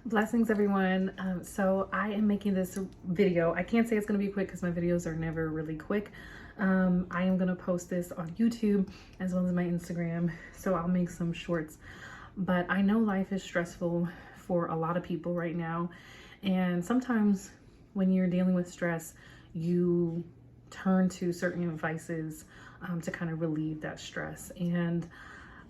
Blessings, everyone. So I am making this video. I can't say it's going to be quick because my videos are never really quick. I am going to post this on YouTube as well as my Instagram, so I'll make some shorts. But I know life is stressful for a lot of people right now, and sometimes when you're dealing with stress, you turn to certain vices to kind of relieve that stress. And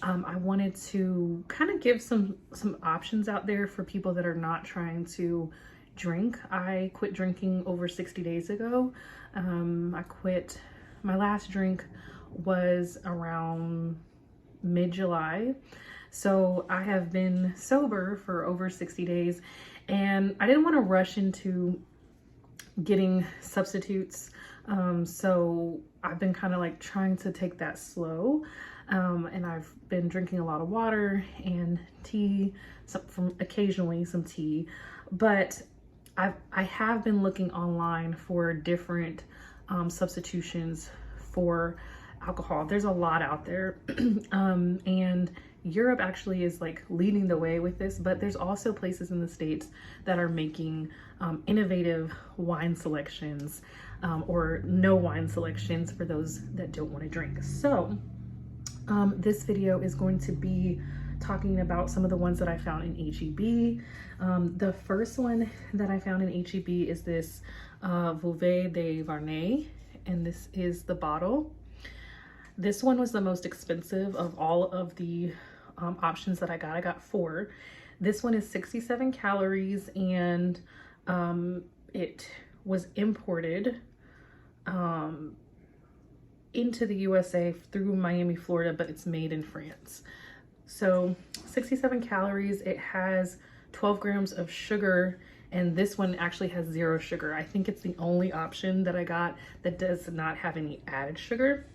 I wanted to kind of give some options out there for people that are not trying to drink. I quit drinking over 60 days ago. My last drink was around mid-July. So I have been sober for over 60 days, and I didn't want to rush into getting substitutes. So I've been kind of like trying to take that slow. And I've been drinking a lot of water and tea, occasionally some tea, but I have been looking online for different substitutions for alcohol. There's a lot out there, and Europe actually is like leading the way with this, but there's also places in the States that are making innovative wine selections or no wine selections for those that don't want to drink. So this video is going to be talking about some of the ones that I found in H-E-B. The first one that I found in H-E-B is this Veuve de Vernay, and this is the bottle. This one was the most expensive of all of the options that I got. I got 4. This one is 67 calories, and it was imported into the USA through Miami, Florida, but it's made in France. So 67 calories, it has 12 grams of sugar, and this one actually has 0 sugar. I think it's the only option that I got that does not have any added sugar.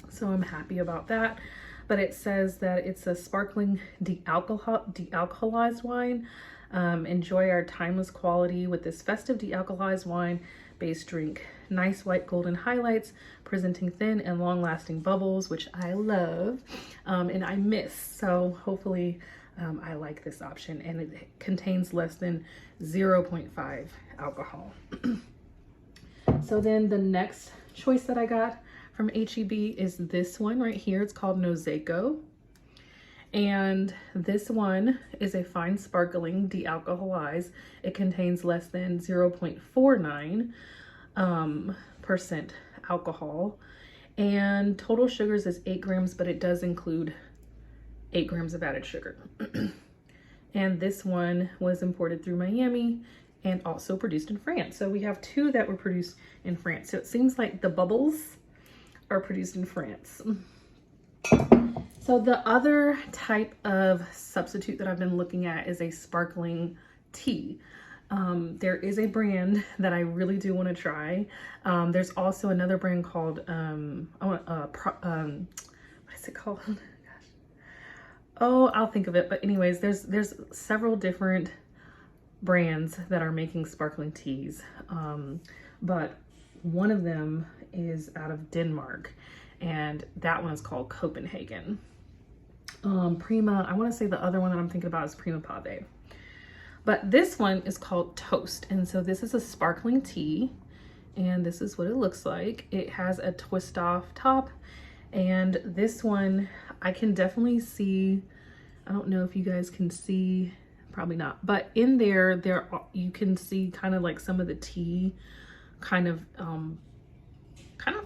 So I'm happy about that. But it says that it's a sparkling de-alcoholized wine. Enjoy our timeless quality with this festive de-alcoholized wine based drink. Nice white golden highlights, presenting thin and long-lasting bubbles, which I love and I miss. So hopefully I like this option, and it contains less than 0.5 alcohol. So then the next choice that I got from H-E-B is this one right here. It's called Prosecco. And this one is a fine sparkling de-alcoholized. It contains less than 0.49 percent alcohol, and total sugars is 8 grams, but it does include 8 grams of added sugar. And this one was imported through Miami and also produced in France. So we have 2 that were produced in France. So it seems like the bubbles are produced in France. So the other type of substitute that I've been looking at is a sparkling tea. There is a brand that I really do want to try. There's also another brand called, what is it called? Gosh. Oh, I'll think of it. But anyways, there's several different brands that are making sparkling teas. But one of them is out of Denmark, and that one is called Copenhagen. Prima, I want to say the other one that I'm thinking about is Prima Pave. But this one is called Toast. And so this is a sparkling tea, and this is what it looks like. It has a twist off top, and this one I can definitely see, I don't know if you guys can see, probably not, but in there you can see kind of like some of the tea kind of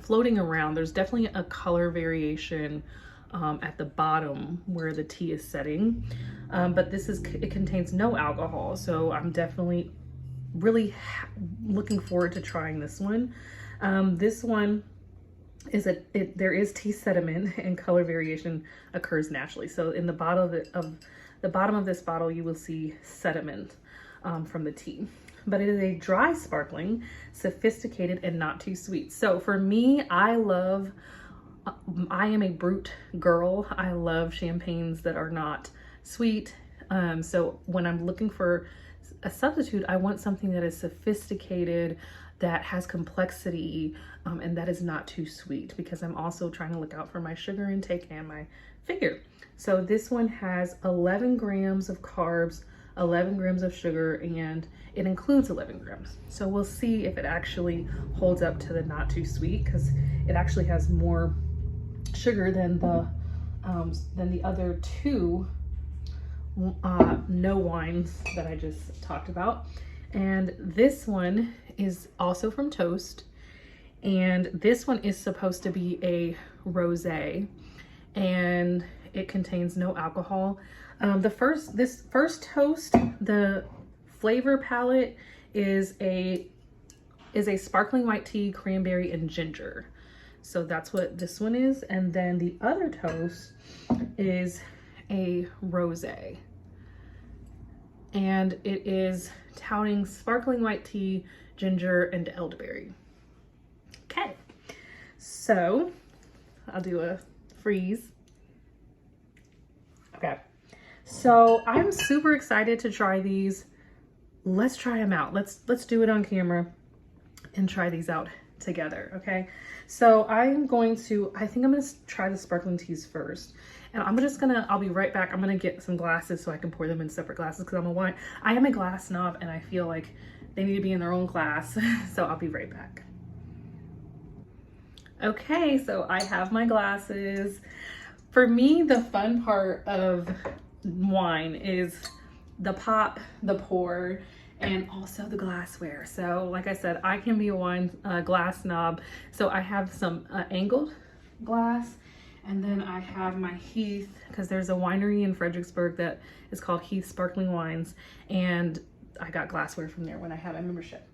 floating around. There's definitely a color variation at the bottom where the tea is setting, but it contains no alcohol, so I'm definitely really looking forward to trying this one. This one is there is tea sediment, and color variation occurs naturally. So in the bottom of this bottle, you will see sediment from the tea. But it is a dry sparkling, sophisticated, and not too sweet. So for me, I am a brute girl. I love champagnes that are not sweet. So when I'm looking for a substitute, I want something that is sophisticated, that has complexity, and that is not too sweet, because I'm also trying to look out for my sugar intake and my figure. So this one has 11 grams of carbs, 11 grams of sugar, and it includes 11 grams. So we'll see if it actually holds up to the not too sweet, because it actually has more sugar than the other two no wines that I just talked about. And this one is also from Toast, and this one is supposed to be a rosé, and it contains no alcohol. This first Toast, the flavor palette is a sparkling white tea, cranberry, and ginger. So that's what this one is. And then the other Toast is a rosé, and it is touting sparkling white tea, ginger, and elderberry. Okay, so I'll do a freeze. Okay, so I'm super excited to try these. Let's try them out. Let's do it on camera and try these out together. Okay, so I think I'm gonna try the sparkling teas first, and I'll be right back. I'm gonna get some glasses so I can pour them in separate glasses, because I am a glass snob, and I feel like they need to be in their own glass. So I'll be right back. Okay, so I have my glasses. For me, the fun part of wine is the pop, the pour, and also the glassware. So like I said, I can be a wine glass snob. So I have some angled glass, and then I have my Heath, because there's a winery in Fredericksburg that is called Heath Sparkling Wines, and I got glassware from there when I had a membership.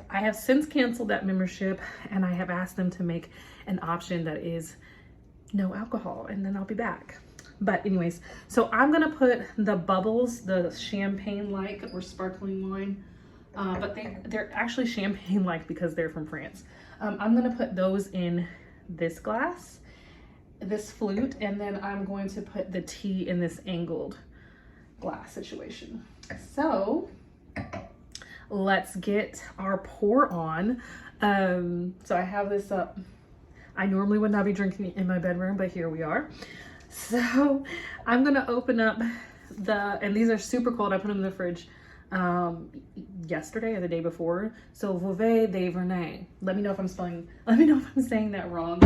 I have since canceled that membership, and I have asked them to make an option that is no alcohol, and then I'll be back. But anyways, so I'm gonna put the bubbles, the champagne-like or sparkling wine, but they're actually champagne-like because they're from France. I'm gonna put those in this glass, this flute, and then I'm going to put the tea in this angled glass situation. So let's get our pour on. So I have this up. I normally would not be drinking in my bedroom, but here we are. So I'm gonna open up and these are super cold. I put them in the fridge yesterday or the day before. So Veuve de Vernay. Let me know if I'm saying that wrong.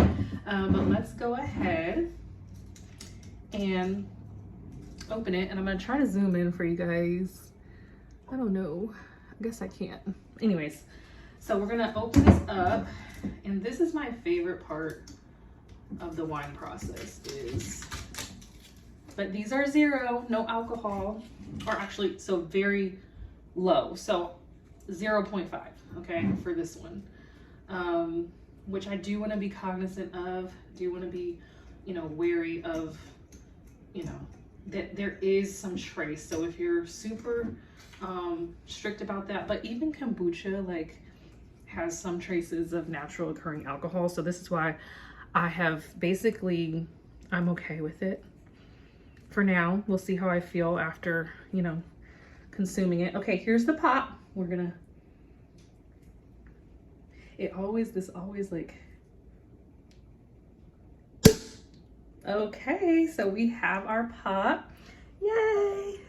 But let's go ahead and open it, and I'm gonna try to zoom in for you guys. I don't know, I guess I can't. Anyways, so we're gonna open this up, and this is my favorite part of the wine process but these are 0, no alcohol, or actually, so very low, so 0.5, okay, for this one, which I do want to be cognizant of, do want to be, wary of, that there is some trace. So if you're super strict about that, but even kombucha has some traces of natural occurring alcohol. So this is why I have I'm okay with it for now. We'll see how I feel after, consuming it. Okay, here's the pop. Okay, so we have our pop. Yay!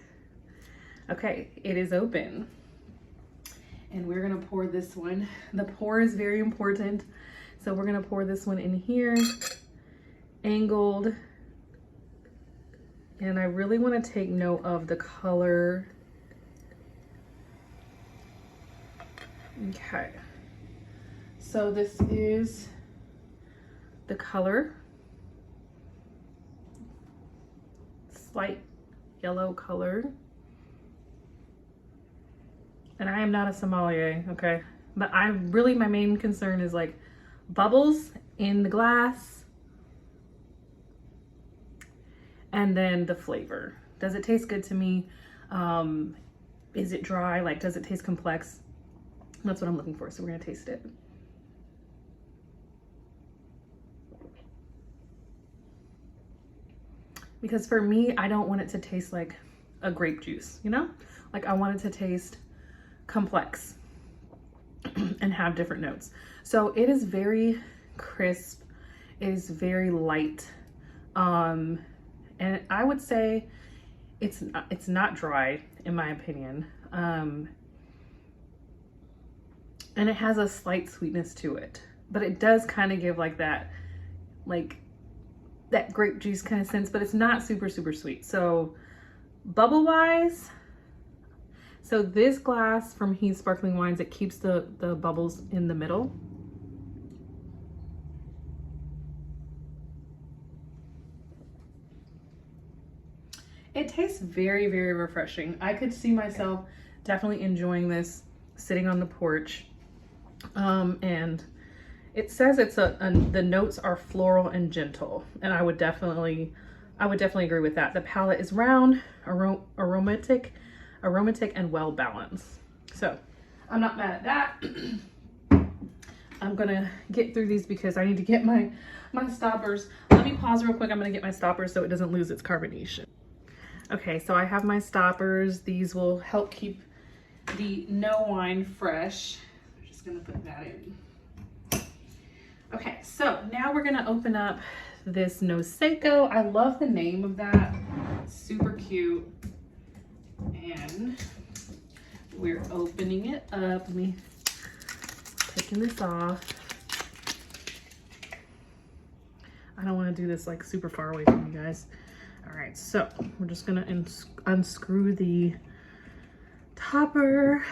Okay, it is open. And we're gonna pour this one. The pour is very important. So we're gonna pour this one in here, angled. And I really wanna take note of the color. Okay. So this is the color. Slight yellow color. And I am not a sommelier, okay? But my main concern is bubbles in the glass, and then the flavor. Does it taste good to me? Is it dry? Does it taste complex? That's what I'm looking for, so we're gonna taste it. Because for me, I don't want it to taste like a grape juice, I want it to taste complex and have different notes. So it is very crisp, it is very light, and I would say it's not dry. in my opinion. And it has a slight sweetness to it, but it does kind of give like that grape juice kind of sense, but it's not super sweet. So bubble wise, so this glass from Heath Sparkling Wines, it keeps the bubbles in the middle. It tastes very refreshing. I could see myself definitely enjoying this sitting on the porch. And it says the notes are floral and gentle, and I would definitely agree with that. The palate is round, aromatic and well balanced. So I'm not mad at that. I'm gonna get through these because I need to get my stoppers. Let me pause real quick. I'm gonna get my stoppers so it doesn't lose its carbonation. Okay, so I have my stoppers. These will help keep the no wine fresh. I'm just gonna put that in. Okay, so now we're gonna open up this Prosecco. I love the name of that. Super cute. And we're opening it up. Let me taking this off. I don't want to do this like super far away from you guys. All right, so we're just gonna unscrew the topper,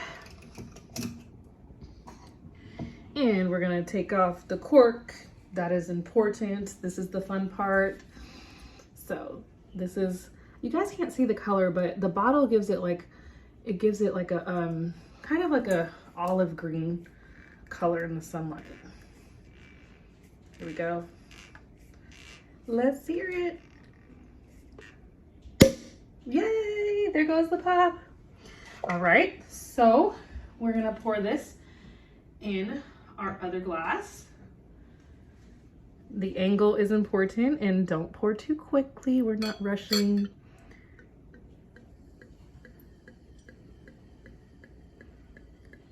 and we're gonna take off the cork. That is important. This is the fun part. So this is, you guys can't see the color, but the bottle gives it like a kind of like a olive green color in the sunlight. Here we go. Let's hear it. Yay, there goes the pop. All right, so we're gonna pour this in our other glass. The angle is important, and don't pour too quickly. We're not rushing.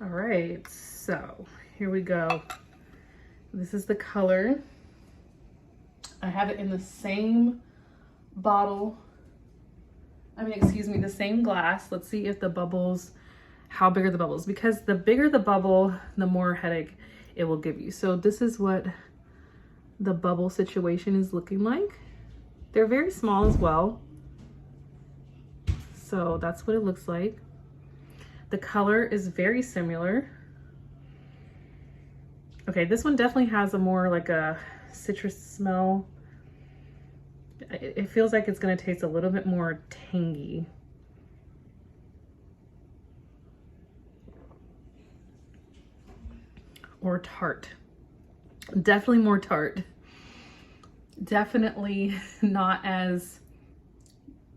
All right, so here we go. This is the color. I have it in the same bottle. The same glass. Let's see if the bubbles, how big are the bubbles? Because the bigger the bubble, the more headache it will give you. So this is what the bubble situation is looking like. They're very small as well. So that's what it looks like. The color is very similar. Okay, this one definitely has a more like a citrus smell. It feels like it's gonna taste a little bit more tangy. Or tart. Definitely more tart. Definitely not as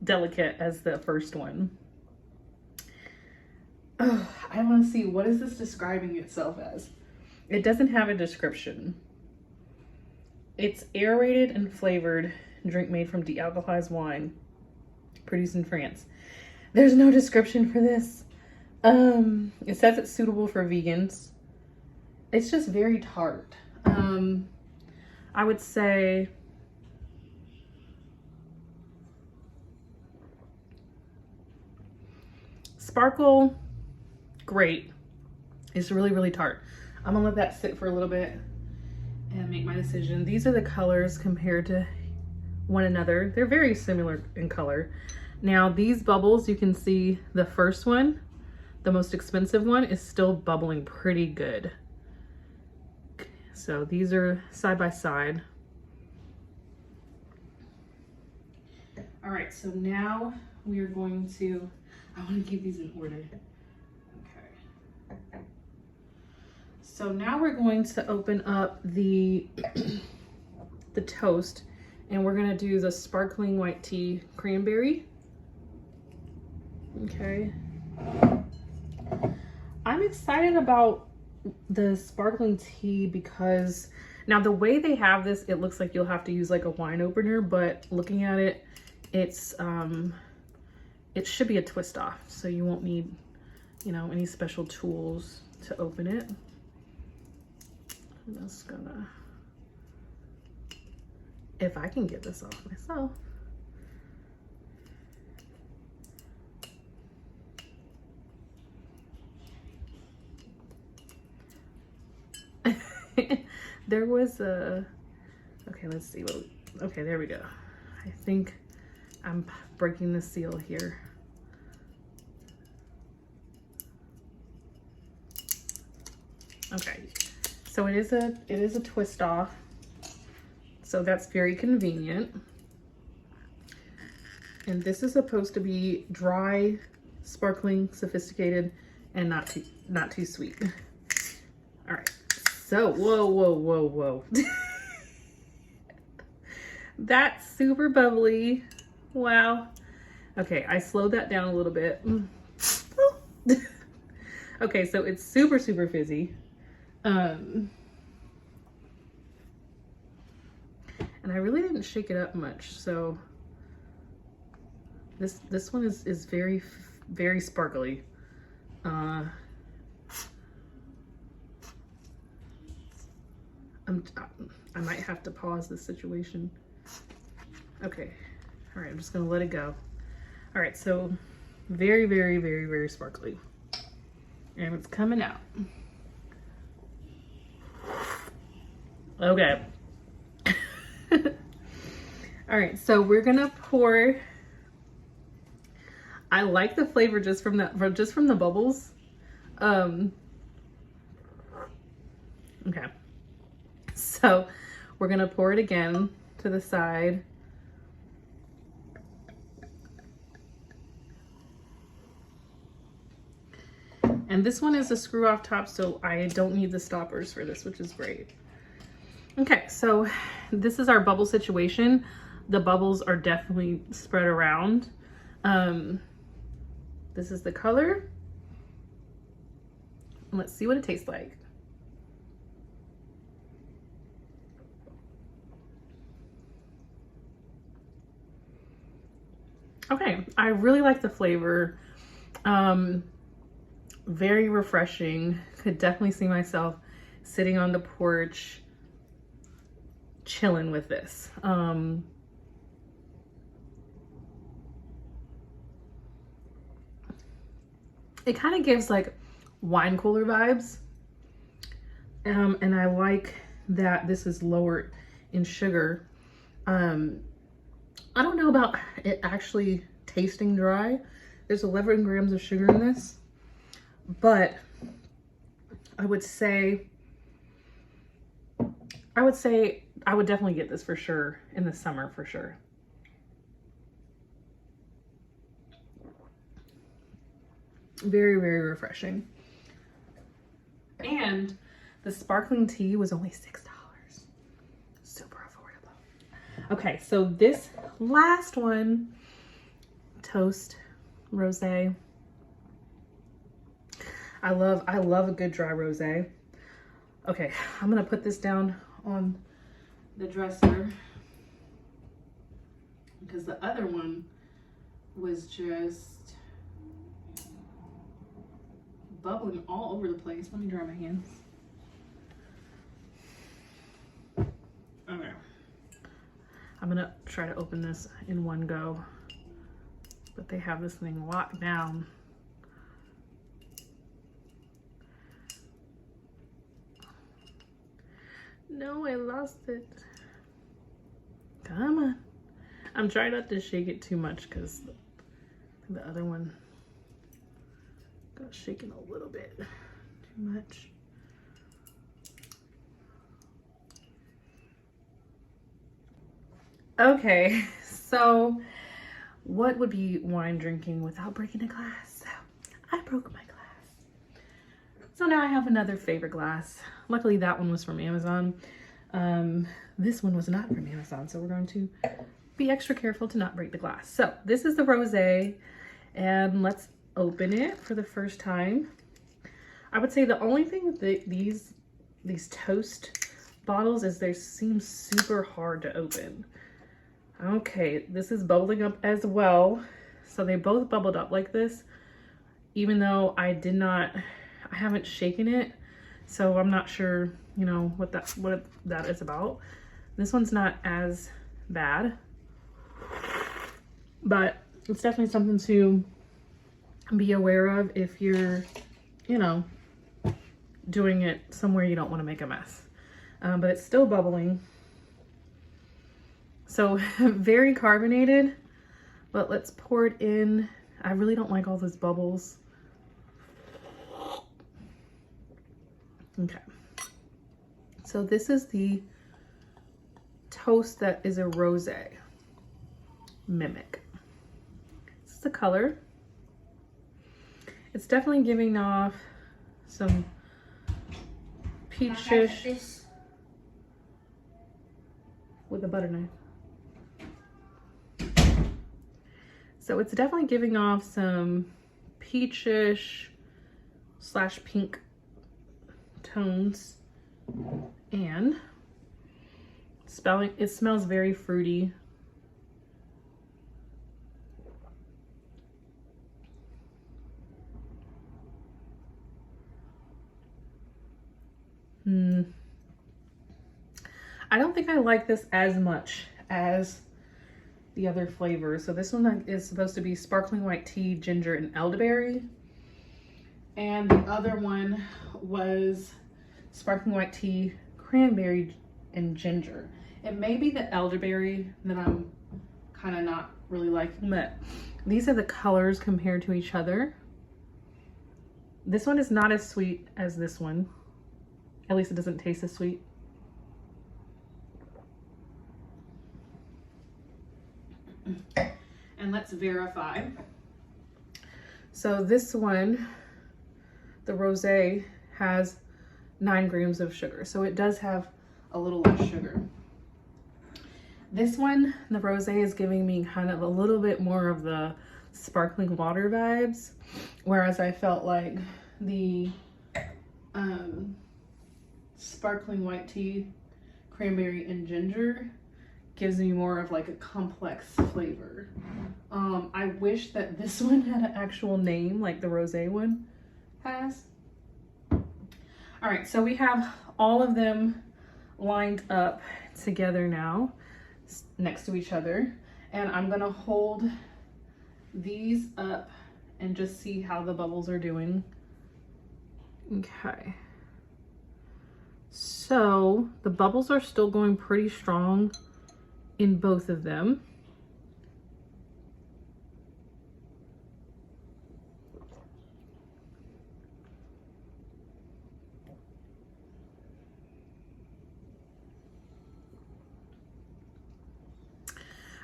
delicate as the first one. Oh, I want to see, what is this describing itself as? It doesn't have a description. It's aerated and flavored drink made from de-alcoholized wine produced in France. There's no description for this. It says it's suitable for vegans. It's just very tart. I would say sparkle, great. It's really tart. I'm gonna let that sit for a little bit and make my decision. These are the colors compared to one another. They're very similar in color. Now these bubbles, you can see the first one, the most expensive one, is still bubbling pretty good. So these are side by side. All right, so now we are going to, I want to keep these in order. Okay. So now we're going to open up the toast, and we're gonna do the sparkling white tea cranberry. Okay. I'm excited about the sparkling tea because now the way they have this, it looks like you'll have to use like a wine opener, but looking at it, it's it should be a twist off, so you won't need, you know, any special tools to open it. I'm just gonna, if I can get this off myself. There was a, okay, let's see what, okay, there we go. I think I'm breaking the seal here. Okay, so it is a twist off, so that's very convenient. And this is supposed to be dry, sparkling, sophisticated, and not too sweet. All right, so whoa. That's super bubbly. Wow. Okay, I slowed that down a little bit. Okay, so it's super fizzy. And I really didn't shake it up much, so this one is very sparkly. I might have to pause this situation. Okay, all right, I'm just gonna let it go. All right, so very sparkly, and it's coming out. Okay. All right, so we're gonna pour. I like the flavor just from the bubbles. Okay. So we're gonna pour it again to the side. And this one is a screw off top, so I don't need the stoppers for this, which is great. Okay, so this is our bubble situation. The bubbles are definitely spread around. This is the color. Let's see what it tastes like. Okay, I really like the flavor. Very refreshing. Could definitely see myself sitting on the porch chilling with this. It kind of gives like wine cooler vibes. And I like that this is lower in sugar. I don't know about it actually tasting dry. There's 11 grams of sugar in this, but I would say I would definitely get this for sure in the summer for sure. Very refreshing. And the sparkling tea was only $6. Super affordable. Okay, so this last one, toast rosé. I love a good dry rosé. Okay, I'm gonna put this down on the dresser because the other one was just bubbling all over the place. Let me dry my hands. Okay. I'm gonna try to open this in one go, but they have this thing locked down. No, I lost it. Come on. I'm trying not to shake it too much because the other one got shaken a little bit too much. Okay, so what would be wine drinking without breaking a glass? So I broke my glass. So now I have another favorite glass. Luckily that one was from Amazon. This one was not from Amazon, so we're going to be extra careful to not break the glass. So this is the rosé, and let's open it for the first time. I would say the only thing with these toast bottles is they seem super hard to open. Okay, this is bubbling up as well. So they both bubbled up like this, even though I haven't shaken it. So I'm not sure, you know, what that is about. This one's not as bad, but it's definitely something to be aware of if you're, you know, doing it somewhere you don't want to make a mess. but it's still bubbling. So very carbonated, but let's pour it in. I really don't like all those bubbles. Okay. So this is the toast that is a rosé mimic. This is the color. It's definitely giving off some peachish with a butter knife. So it's definitely giving off some peachish / pink tones, and it smells very fruity. I don't think I like this as much as the other flavors. So this one is supposed to be sparkling white tea, ginger, and elderberry. And the other one was sparkling white tea, cranberry, and ginger. It may be the elderberry that I'm kind of not really liking, but these are the colors compared to each other. This one is not as sweet as this one. At least it doesn't taste as sweet. And let's verify. So this one, the rosé, has 9 grams of sugar. So it does have a little less sugar. This one, the rosé, is giving me kind of a little bit more of the sparkling water vibes. Whereas I felt like the sparkling white tea, cranberry, and ginger gives me more of like a complex flavor. I wish that this one had an actual name like the rosé one has. All right, so we have all of them lined up together now next to each other, and I'm gonna hold these up and just see how the bubbles are doing. Okay, so the bubbles are still going pretty strong in both of them.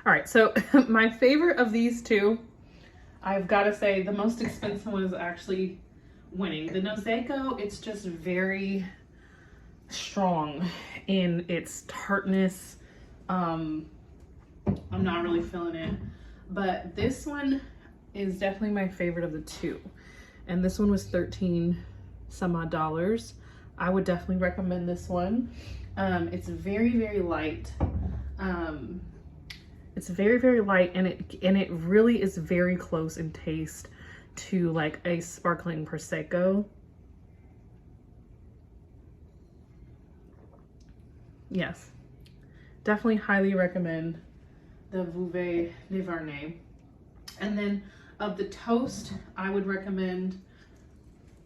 All right, so my favorite of these two, I've got to say the most expensive one is actually winning. The Prosecco, it's just very strong in its tartness. I'm not really feeling it, but this one is definitely my favorite of the two, and this one was 13 some odd dollars. I would definitely recommend this one. It's very light. It's very light, and it really is very close in taste to like a sparkling prosecco. Yes, definitely highly recommend the Veuve de Vernay. And then of the toast, I would recommend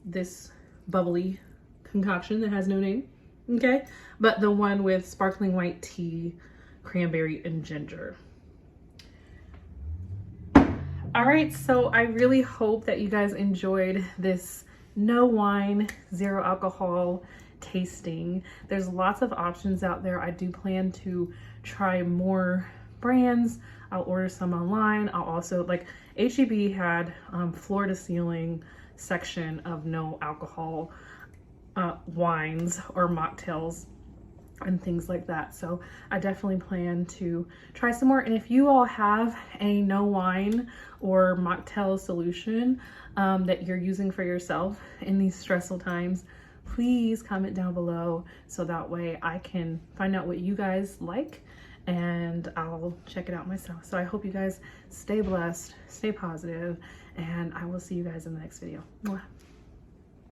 this bubbly concoction that has no name, okay? But the one with sparkling white tea, cranberry, and ginger. All right, so I really hope that you guys enjoyed this no wine, zero alcohol tasting. There's lots of options out there. I do plan to try more brands. I'll order some online. I'll also, like, H-E-B had floor to ceiling section of no alcohol wines or mocktails and things like that. So I definitely plan to try some more. And if you all have a no wine or mocktail solution that you're using for yourself in these stressful times, please comment down below so that way I can find out what you guys like and I'll check it out myself. So I hope you guys stay blessed, stay positive, and I will see you guys in the next video. Mwah.